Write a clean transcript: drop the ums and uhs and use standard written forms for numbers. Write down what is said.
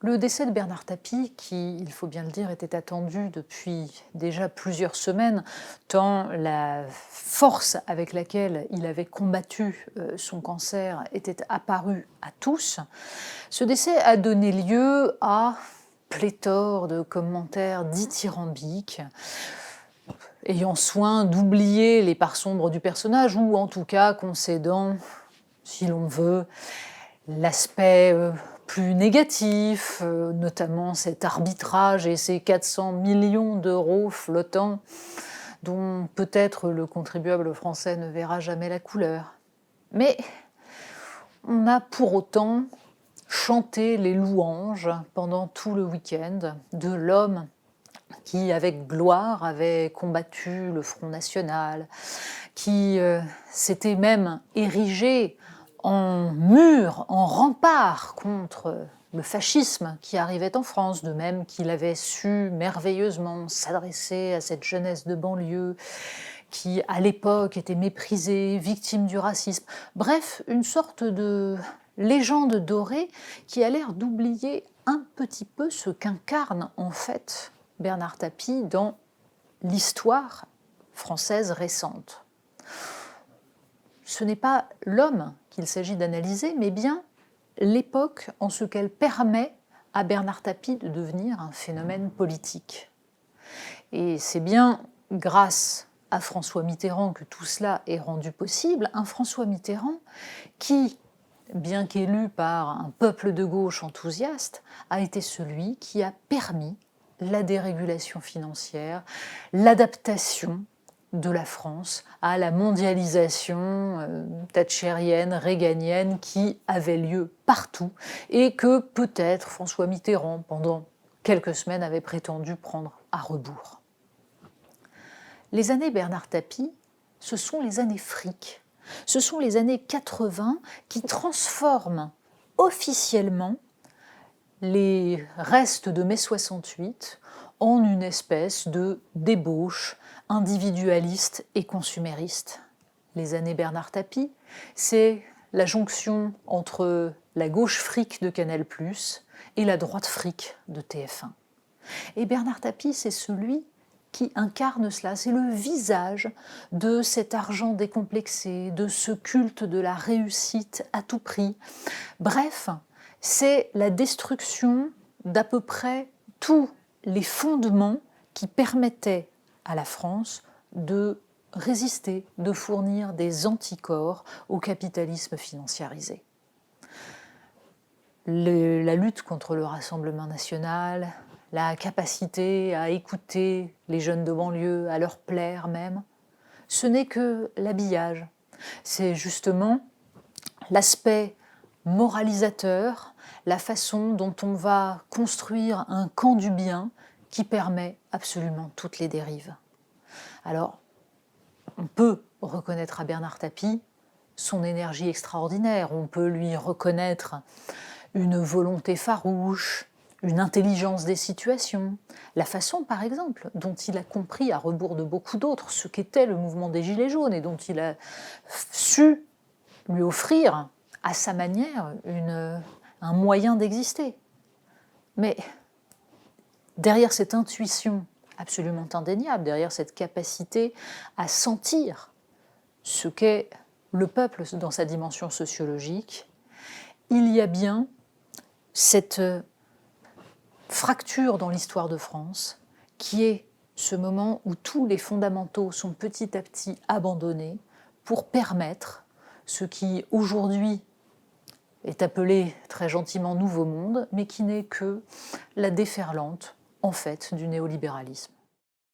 Le décès de Bernard Tapie, qui, il faut bien le dire, était attendu depuis déjà plusieurs semaines, tant la force avec laquelle il avait combattu son cancer était apparue à tous, ce décès a donné lieu à pléthore de commentaires dithyrambiques, ayant soin d'oublier les parts sombres du personnage, ou en tout cas concédant, si l'on veut, l'aspect plus négatif, notamment cet arbitrage et ces 400 millions d'euros flottants dont peut-être le contribuable français ne verra jamais la couleur. Mais on a pour autant chanté les louanges pendant tout le week-end de l'homme qui, avec gloire, avait combattu le Front National, qui s'était même érigé en mur, en rempart contre le fascisme qui arrivait en France, de même qu'il avait su merveilleusement s'adresser à cette jeunesse de banlieue qui, à l'époque, était méprisée, victime du racisme. Bref, une sorte de légende dorée qui a l'air d'oublier un petit peu ce qu'incarne en fait Bernard Tapie dans l'histoire française récente. Ce n'est pas l'homme qu'il s'agit d'analyser, mais bien l'époque en ce qu'elle permet à Bernard Tapie de devenir un phénomène politique. Et c'est bien grâce à François Mitterrand que tout cela est rendu possible, un François Mitterrand qui, bien qu'élu par un peuple de gauche enthousiaste, a été celui qui a permis la dérégulation financière, l'adaptation de la France à la mondialisation thatchérienne, réganienne qui avait lieu partout et que peut-être François Mitterrand, pendant quelques semaines, avait prétendu prendre à rebours. Les années Bernard Tapie, ce sont les années fric. Ce sont les années 80 qui transforment officiellement les restes de mai 68 en une espèce de débauche individualiste et consumériste. Les années Bernard Tapie, c'est la jonction entre la gauche fric de Canal+ et la droite fric de TF1. Et Bernard Tapie, c'est celui qui incarne cela, c'est le visage de cet argent décomplexé, de ce culte de la réussite à tout prix. Bref, c'est la destruction d'à peu près tous les fondements qui permettaient à la France de résister, de fournir des anticorps au capitalisme financiarisé. La lutte contre le Rassemblement national, la capacité à écouter les jeunes de banlieue, à leur plaire même, ce n'est que l'habillage. C'est justement l'aspect moralisateur, la façon dont on va construire un camp du bien qui permet absolument toutes les dérives. Alors, on peut reconnaître à Bernard Tapie son énergie extraordinaire, on peut lui reconnaître une volonté farouche, une intelligence des situations, la façon, par exemple, dont il a compris, à rebours de beaucoup d'autres, ce qu'était le mouvement des Gilets jaunes et dont il a su lui offrir, à sa manière, un moyen d'exister. Mais derrière cette intuition absolument indéniable, derrière cette capacité à sentir ce qu'est le peuple dans sa dimension sociologique, il y a bien cette fracture dans l'histoire de France qui est ce moment où tous les fondamentaux sont petit à petit abandonnés pour permettre ce qui aujourd'hui est appelé très gentiment Nouveau Monde, mais qui n'est que la déferlante, en fait, du néolibéralisme.